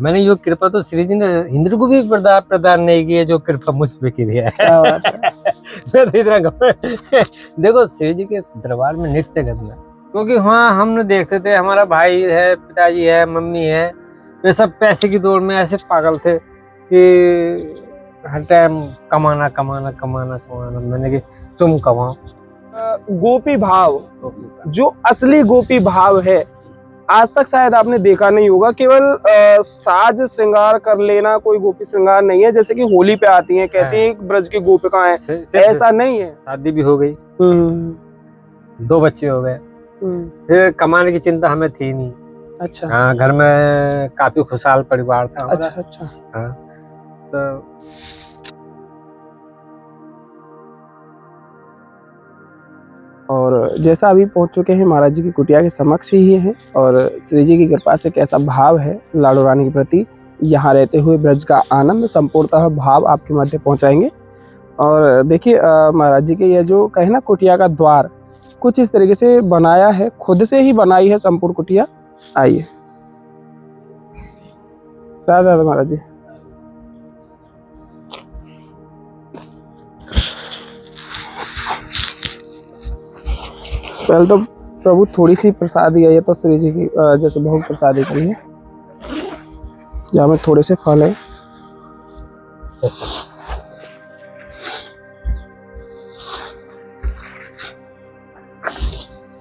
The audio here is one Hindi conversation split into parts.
मैंने जो कृपा तो श्री जी ने इंद्र को भी प्रदान नहीं की है, जो कृपा मुझ पे की है। क्या बात है। मैं तो इतना देखो श्री जी के दरबार में नृत्य करना, क्योंकि वहाँ हमने देखते थे, हमारा भाई है, पिताजी है, मम्मी है, वे सब पैसे की दौड़ में ऐसे पागल थे कि हर टाइम कमाना कमाना कमाना कमाना। मैंने कि तुम कमाओ। गोपी भाव, जो असली गोपी भाव है, आज तक शायद आपने देखा नहीं होगा। केवल साज श्रृंगार कर लेना कोई गोपी श्रृंगार नहीं है। जैसे कि होली पे आती हैं, कहती हैं ब्रज की गोपिकाएं, ऐसा नहीं है। शादी भी हो गई, 2 बच्चे हो गए, फिर कमाने की चिंता हमें थी नहीं। अच्छा। हाँ, घर में काफी खुशहाल परिवार था हमारा। अच्छा अच्छा। हाँ, तो और जैसा अभी पहुंच चुके हैं महाराज जी की कुटिया के समक्ष ही हैं, और श्री जी की कृपा से कैसा भाव है लाडो रानी के प्रति, यहाँ रहते हुए ब्रज का आनंद संपूर्णतः भाव आपके मध्य पहुंचाएंगे। और देखिए महाराज जी के ये जो कहे ना कुटिया का द्वार कुछ इस तरीके से बनाया है, खुद से ही बनाई है संपूर्ण कुटिया। आइए राधा महाराज जी। पहले तो प्रभु थोड़ी सी प्रसादी है, ये तो श्री जी की जैसे भोग प्रसादी के लिए, यहाँ में थोड़े से फल है।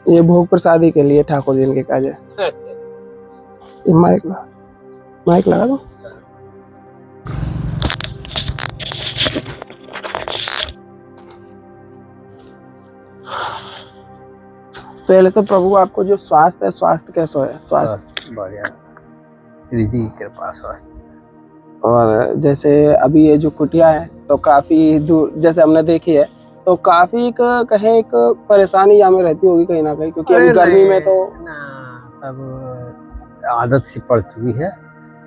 ये भोग प्रसादी के लिए ठाकुर जी के काज है। ये माइक लगा दो। पहले तो प्रभु आपको जो स्वास्थ्य है, स्वास्थ्य कैसा है? स्वास्थ्य बढ़िया, श्री जी की कृपा स्वास्थ्य। और जैसे अभी ये जो कुटिया है तो काफी दूर जैसे हमने देखी है, तो काफी कहे एक परेशानी यहाँ में रहती होगी कहीं ना कहीं, क्योंकि अभी गर्मी में तो ना सब आदत सी पड़ चुकी है।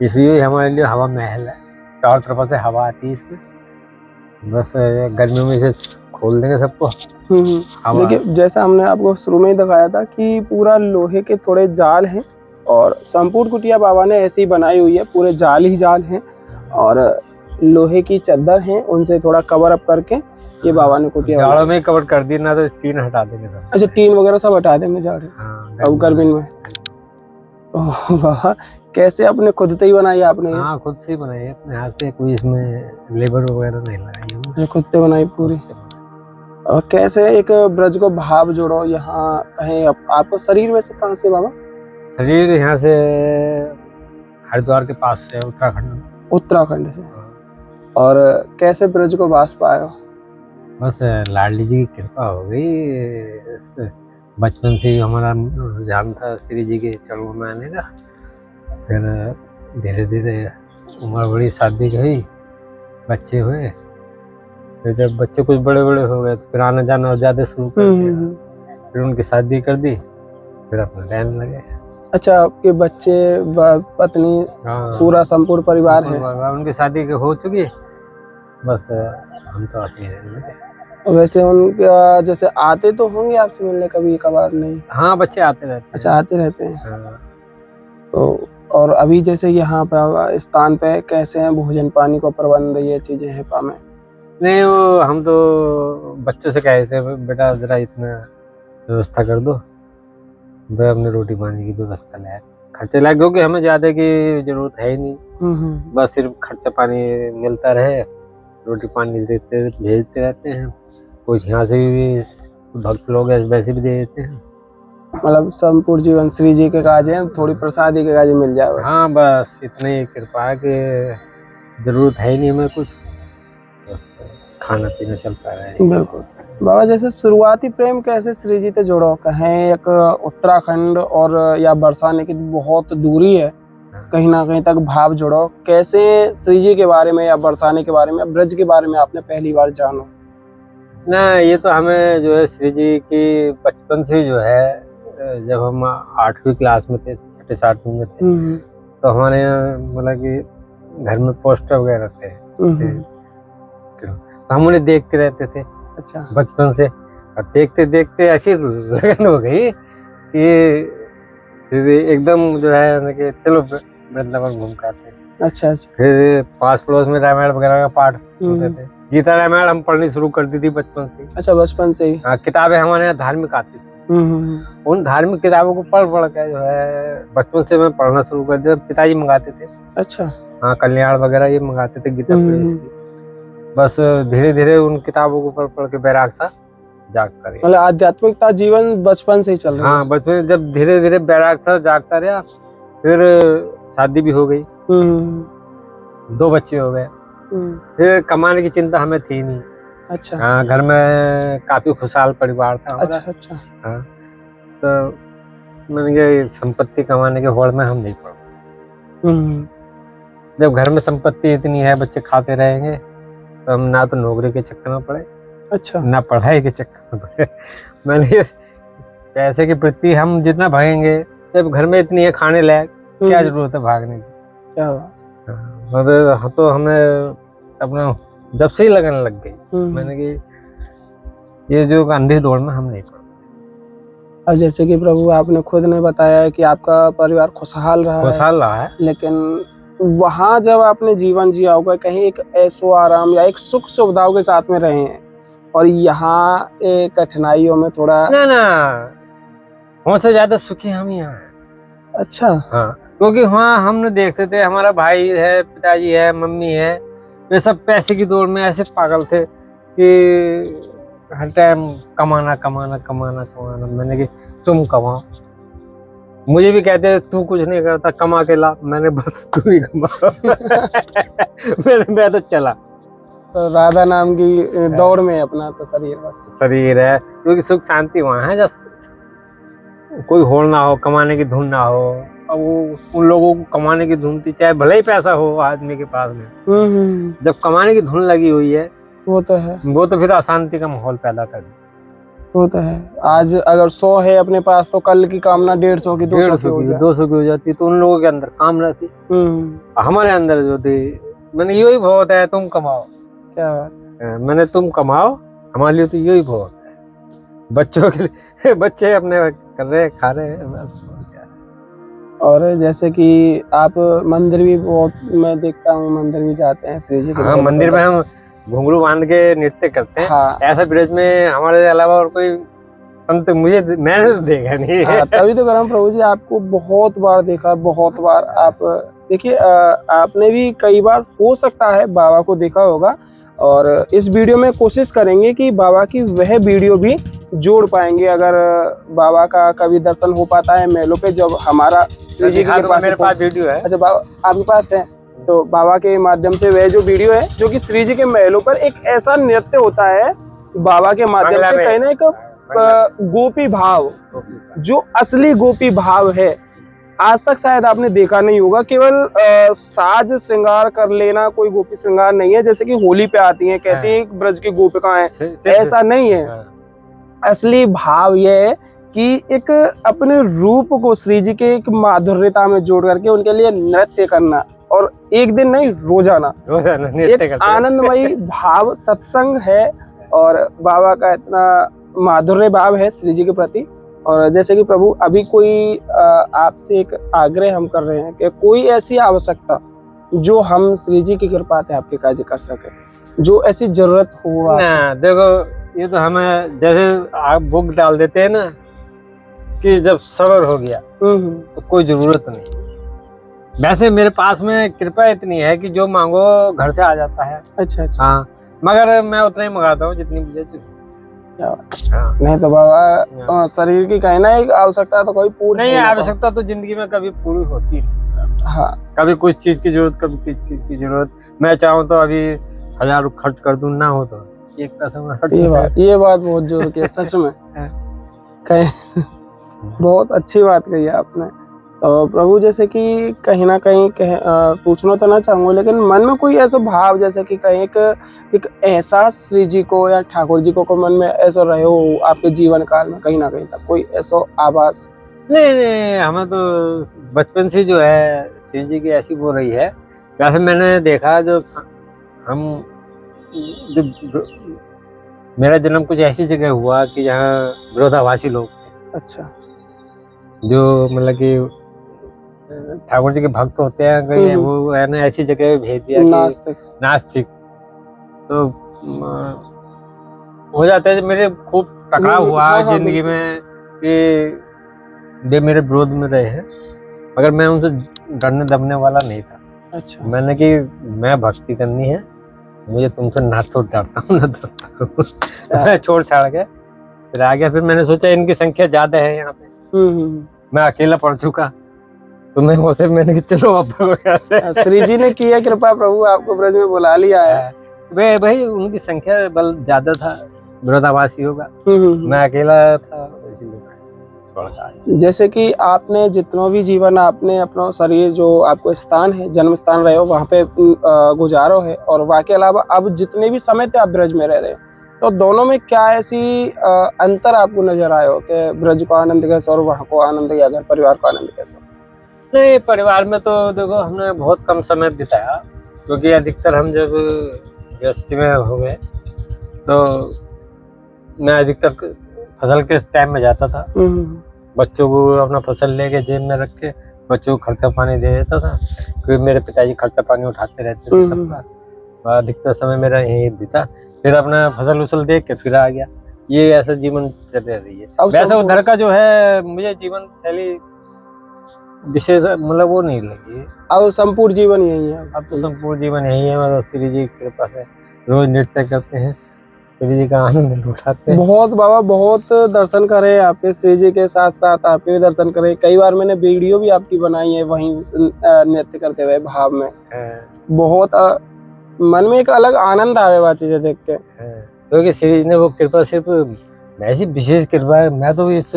इसलिए हमारे लिए हवा महल है, चारों तरफ से हवा आती है इसमें। बस गर्मियों में इसे खोल देंगे सबको। देखिए जैसा हमने आपको शुरू में ही दिखाया था कि पूरा लोहे के थोड़े जाल हैं, और संपूर्ण कुटिया बाबा ने ऐसी बनाई हुई है, पूरे जाल ही जाल हैं, और लोहे की चद्दर हैं, उनसे थोड़ा कवर अप करके ये बाबा ने कुटिया जाड़ों में कवर कर दी ना, तो टीन हटा देंगे सब। अच्छा, टीन वगैरह सब हटा देंगे जाड़े। हाँ, अब गर्मी में वाह, कैसे अपने खुद से ही बनाई आपने? हाँ, खुद से बनाई है अपने हाथ से, कोई इसमें लेबर वगैरह नहीं लगाई है, खुद से बनाई पूरी। और कैसे एक ब्रज को भाव जोड़ो यहाँ कहें आपको शरीर में से कहाँ से बाबा? शरीर यहाँ से हरिद्वार के पास से, उत्तराखंड से। और कैसे ब्रज को वास पाए हो? बस लाडली जी की कृपा हो गई। बचपन से ही हमारा रुझान था श्री जी के चरणों में आने का। फिर धीरे धीरे उम्र बड़ी, शादी गई, बच्चे हुए, फिर जब बच्चे कुछ बड़े बड़े हो गए तो फिर आना जाना और ज्यादा शुरू कर दिया। फिर उनकी शादी कर दी, फिर अपना रहने लगे। अच्छा, आपके बच्चे, पत्नी, पूरा संपूर्ण परिवार है? उनकी शादी हो चुकी, बस हम तो आते हैं। वैसे उनका जैसे आते तो होंगे आपसे मिलने कभी कभार? नहीं? हाँ, बच्चे आते रहते हैं। अच्छा, आते रहते हैं। हाँ। तो और अभी जैसे यहाँ पे स्थान पे कैसे हैं भोजन पानी का प्रबंध, ये चीजें हैं पा में? नहीं, वो हम तो बच्चों से कहे थे बेटा जरा इतना व्यवस्था कर दो, वह हमने रोटी पानी की व्यवस्था लाया, खर्चे लाए, क्योंकि हमें ज्यादा की जरूरत है ही नहीं। बस सिर्फ खर्चा पानी मिलता रहे, रोटी पानी देते भेजते रहते हैं। कुछ यहाँ से भी भक्त लोग वैसे भी दे देते हैं। मतलब संपूर्ण जीवन श्री जी के काज है, थोड़ी प्रसादी के काज मिल जाए बस। हाँ, बस इतनी कृपा है कि जरूरत है ही नहीं हमें कुछ, खाना पीना चलता रहे। बिल्कुल बाबा, जैसे शुरुआती प्रेम कैसे श्री जी से जोड़ो? कहें एक उत्तराखंड और या बरसाने की बहुत दूरी है, कहीं ना कहीं तक भाव जोड़ो, कैसे श्री जी के बारे में या बरसाने के बारे में या ब्रज के बारे में आपने पहली बार जानो? ना, ये तो हमें जो है श्री जी की बचपन से जो है, जब हम 8वीं क्लास में थे, 6ठी 7वीं में थे, तो हमारे यहाँ मतलब कि घर में पोस्टर वगैरह थे, तो हम उन्हें देखते रहते थे। अच्छा, बचपन से। और देखते देखते ऐसी लगन हो गई कि एकदम जो है कि चलो वृंदावन घूम के आते हैं। अच्छा अच्छा। फिर पास पड़ोस में रामायण वगैरह का पाठ होते थे। गीता रामायण हम पढ़नी शुरू कर दी थी बचपन से ही। अच्छा, बचपन से ही। हाँ, किताबें हमारे यहाँ धार्मिक आती थी। उन धार्मिक किताबों को पढ़ पढ़ के जो है बचपन से मैं पढ़ना शुरू कर दिया। पिताजी मंगाते थे। अच्छा। हाँ, कल्याण वगैरह ये मंगाते थे, गीता प्रेस की। बस धीरे धीरे उन किताबों को पढ़ पढ़ के बैराग सा जागता रहा। मतलब आध्यात्मिकता जीवन बचपन से ही चल रही है। हाँ, बचपन जब धीरे धीरे बैराग सा जागता रहा, फिर शादी भी हो गई, 2 बच्चे हो गए। फिर कमाने की चिंता हमें थी नहीं। अच्छा। हाँ, घर में काफी खुशहाल परिवार था हमारा। अच्छा अच्छा। हाँ, तो मैंने कहा संपत्ति कमाने के होड़ में हम नहीं पड़ो। जब घर में संपत्ति इतनी है, बच्चे खाते रहेंगे, तो हम ना तो नौकरी के चक्कर में पड़े, अच्छा, ना पढ़ाई के चक्कर में पड़े। मैंने पैसे के प्रति हम जितना भागेंगे, जब घर में इतनी है खाने लायक, क्या जरूरत है भागने की। क्या मतलब तो हमें अपना जब से ही लगन लग गई, मैंने कि ये जो अंधे दौड़ में हम नहीं पड़े। अब जैसे कि प्रभु आपने खुद ने बताया है कि आपका परिवार खुशहाल रहा है, लेकिन वहाँ जब आपने जीवन जिया होगा, कहीं एक ऐशो आराम या एक सुख सुविधाओं के साथ में रहे हैं, और यहाँ कठिनाइयों में थोड़ा ना हमसे ज्यादा सुखी हम यहाँ हैं। अच्छा। हाँ, क्योंकि वहाँ हमने देखते थे, हमारा भाई है, पिताजी है, मम्मी है, वे सब पैसे की दौड़ में ऐसे पागल थे कि हर टाइम कमाना कमाना कमाना कमाना। मैंने कि तुम कमाओ। मुझे भी कहते तू कुछ नहीं करता, कमा के ला। मैंने बस तू ही कमा। मैं तो चला। तो राधा नाम की दौड़ में अपना तो शरीर है, क्योंकि सुख शांति वहाँ है, जब कोई होड़ ना हो, कमाने की धुन ना हो। अब वो उन लोगों को कमाने की धुन थी, चाहे भले ही पैसा हो आदमी के पास में, जब कमाने की धुन लगी हुई है, वो तो फिर अशांति का माहौल पैदा कर देता। वो तो है। आज अगर 100 है अपने पास, तो कल की कामना 150 की 200 की हो जाती, तो उन लोगों के अंदर काम रहती। हमारे अंदर जो थी, मैंने यही बहुत है, तुम कमाओ। क्या बात। मैंने तुम कमाओ, हमारे लिए तो यही बहुत है। बच्चों के लिए बच्चे अपने कर रहे खा रहे। और जैसे कि आप मंदिर भी बहुत, मैं देखता हूँ मंदिर भी जाते हैं श्री जी के। हाँ, मंदिर में हम घुंघरू बांध के नृत्य करते हैं। हाँ। ऐसा ब्रज में हमारे अलावा और कोई संत मैंने तो देखा नहीं है। तभी तो कह रहा हूँ प्रभु जी, आपको बहुत बार देखा, बहुत बार। आप देखिए, आपने भी कई बार हो सकता है बाबा को देखा होगा, और इस वीडियो में कोशिश करेंगे कि बाबा की वह वीडियो भी जोड़ पाएंगे, अगर बाबा का कभी दर्शन हो पाता है मेलों पे। जब हमारा श्री जी के पास, मेरे पास वीडियो है। अच्छा, बाबा आपके पास है, तो बाबा के माध्यम से वह जो वीडियो है, जो कि श्री जी के महलों पर एक ऐसा नृत्य होता है बाबा के माध्यम से, कहना एक गोपी भाव, जो असली गोपी भाव है, आज तक शायद आपने देखा नहीं होगा। केवल साज श्रृंगार कर लेना कोई गोपी श्रृंगार नहीं है, जैसे कि होली पे आती है, कहती है ब्रज की गोपिकाएं, ऐसा नहीं है। असली भाव यह है कि एक अपने रूप को श्री जी के एक माधुर्यता में जोड़ करके उनके लिए नृत्य करना, और एक दिन नहीं, रोजाना एक आनंदमयी भाव सत्संग है, और बाबा का इतना माधुर्य भाव है श्री जी के प्रति। और जैसे कि प्रभु, अभी कोई आपसे एक आग्रह हम कर रहे हैं कि कोई ऐसी आवश्यकता जो हम श्री जी की कृपा से आपके कार्य कर सके, जो ऐसी जरूरत हो ना। देखो, ये तो हमें जैसे आप बुक डाल देते हैं ना कि जब सबर हो गया तो कोई जरूरत नहीं। वैसे मेरे पास में कृपा इतनी है कि जो मांगो घर से आ जाता है। अच्छा अच्छा। हाँ, मगर मैं उतना ही मंगाता हूँ जितनी मुझे चाहिए। हाँ। नहीं तो बाबा, शरीर की कहना एक आवश्यकता तो कोई पूरी नहीं, आवश्यकता तो जिंदगी में कभी पूरी होती नहीं। हाँ, कभी कुछ चीज की जरूरत, कभी किस चीज की जरूरत। मैं चाहूँ तो अभी 1000 खर्च कर दूं, ना हो तो एक पैसा में खर्च। ये बात बहुत जोर की है सच में। बहुत अच्छी बात कही आपने। तो प्रभु, जैसे कि कहीं ना कहीं पूछना तो ना चाहूँगा, लेकिन मन में कोई ऐसा भाव, जैसे कि कहीं एक एहसास श्री जी को या ठाकुर जी को मन में ऐसा रहे हो आपके जीवन काल में, कहीं ना कहीं तक कोई ऐसा आभास? नहीं, हमें तो बचपन से जो है श्री जी की ऐसी वो रही है। वैसे मैंने देखा, जो मेरा जन्म कुछ ऐसी जगह हुआ कि जहाँ विरोधाभासी लोग थे। अच्छा। जो मतलब कि ठाकुर जी के भक्त होते हैं कहीं, वो है ना ऐसी जगह भेज दिया कि नास्तिक, तो हो जाता है। मेरे खूब टकराव हुआ जिंदगी में कि वे मेरे विरोध में रहे हैं, मगर मैं उनसे डरने दबने वाला नहीं था। अच्छा। मैंने कि मैं भक्ति करनी है, मुझे तुमसे ना तो डरता हूँ ना डरता हूँ। मैं छोड़ छाड़ के फिर आ गया। फिर मैंने सोचा इनकी संख्या ज्यादा है यहाँ पे, मैं अकेला पड़ चुका, तो मैं वैसे मैंने कि चलो अब श्री जी ने किया कृपा, प्रभु आपको ब्रज में बुला लिया है। वे भाई उनकी संख्या बल ज्यादा था, विरोधाभासी होगा, मैं अकेला था, इसीलिए थोड़ा सा। जैसे कि आपने जितना भी जीवन आपने अपना शरीर जो आपको स्थान है, जन्म स्थान रहे हो वहाँ पे गुजारो है, और वहाँ के अलावा अब जितने भी समय थे आप ब्रज में रह रहे हैं, तो दोनों में क्या ऐसी अंतर आपको नजर आया हो कि ब्रज को आनंद कैसा और वहाँ को आनंद, या घर परिवार को आनंद कैसा? नहीं, परिवार में तो देखो हमने बहुत कम समय बिताया, क्योंकि अधिकतर हम जब गृहस्थी में हो गए तो मैं अधिकतर फसल के टाइम में जाता था, बच्चों को अपना फसल लेके जेब में रख के बच्चों को खर्चा पानी दे देता था, क्योंकि मेरे पिताजी खर्चा पानी उठाते रहते थे सबका। अधिकतर समय मेरा यही बीता, फिर अपना फसल उसल देख के फिर आ गया। ये ऐसा जीवन चल रही है। वैसे उधर का जो है मुझे जीवन शैली विशेष मतलब वो नहीं लगी। अब संपूर्ण जीवन यही है। अब तो संपूर्ण जीवन यही है, मतलब श्री जी की कृपा से रोज नृत्य करते हैं, श्री जी का आनंद उठाते हैं। बहुत बाबा, बहुत दर्शन करे आपके, श्री जी के साथ साथ आपके भी दर्शन करे। कई बार मैंने वीडियो भी आपकी बनाई है वहीं नृत्य करते हुए भाव में। बहुत मन में एक अलग आनंद आवे वाली चीजें देख के, क्योंकि श्री जी ने वो कृपा सिर्फ ऐसी विशेष कृपा है। मैं तो इस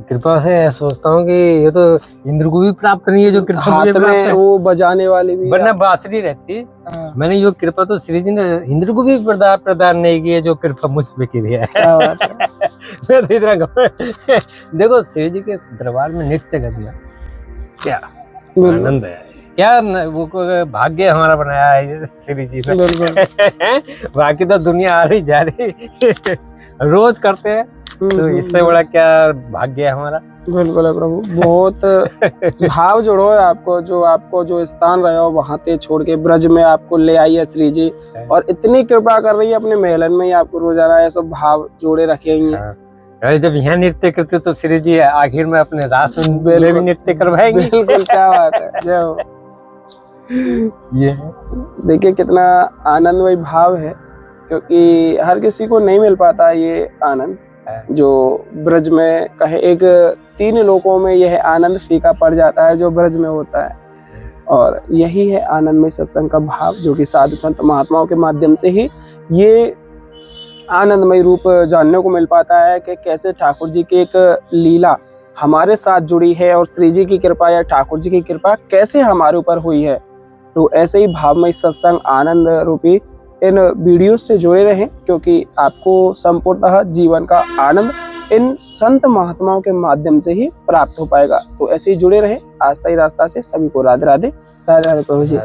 कृपा से सोचता हूँ कि ये तो इंद्र को भी प्राप्त नहीं है जो कृपा मुझे प्राप्त है। वो बजाने वाली भी वरना बांसुरी रहती। मैंने जो कृपा तो श्री जी ने इंद्र को भी प्रदान नहीं की है जो कृपा मुझ पे की है। मैं तो इतना देखो श्री जी के दरबार में नृत्य करना क्या आनंद है, क्या वो भाग्य हमारा बनाया है श्री जी ने। बाकी तो दुनिया आ रही जा रही रोज करते हैं, तो इससे बड़ा क्या भाग्य है हमारा। बिल्कुल है प्रभु, बहुत भाव जोड़ो है आपको जो स्थान रहे हो वहां ते छोड़ के ब्रज में आपको ले आई है श्री जी, और इतनी कृपा कर रही है अपने महलन में ही आपको रोजाना ऐसा भाव जोड़े रखे हैं। जब यहाँ नृत्य करते तो श्री जी आखिर में अपने रास में भी नृत्य करवाएंगे। बिल्कुल, क्या बात है, जय हो। ये देखिए कितना आनंदमय भाव है, क्योंकि हर किसी को नहीं मिल पाता ये आनंद जो ब्रज में कहे। एक 3 लोकों में यह आनंद फीका पड़ जाता है जो ब्रज में होता है, और यही है आनंद में सत्संग का भाव, जो कि साधु संत महात्माओं के माध्यम से ही ये आनंदमय रूप जानने को मिल पाता है कि कैसे ठाकुर जी की एक लीला हमारे साथ जुड़ी है, और श्री जी की कृपा या ठाकुर जी की कृपा कैसे हमारे ऊपर हुई है। तो ऐसे ही भावमय सत्संग आनंद रूपी इन वीडियो से जुड़े रहें, क्योंकि आपको संपूर्णतः जीवन का आनंद इन संत महात्माओं के माध्यम से ही प्राप्त हो पाएगा। तो ऐसे ही जुड़े रहें। आस्था ही रास्ता से सभी को राधे राधे। राधे राधे प्रभु जी।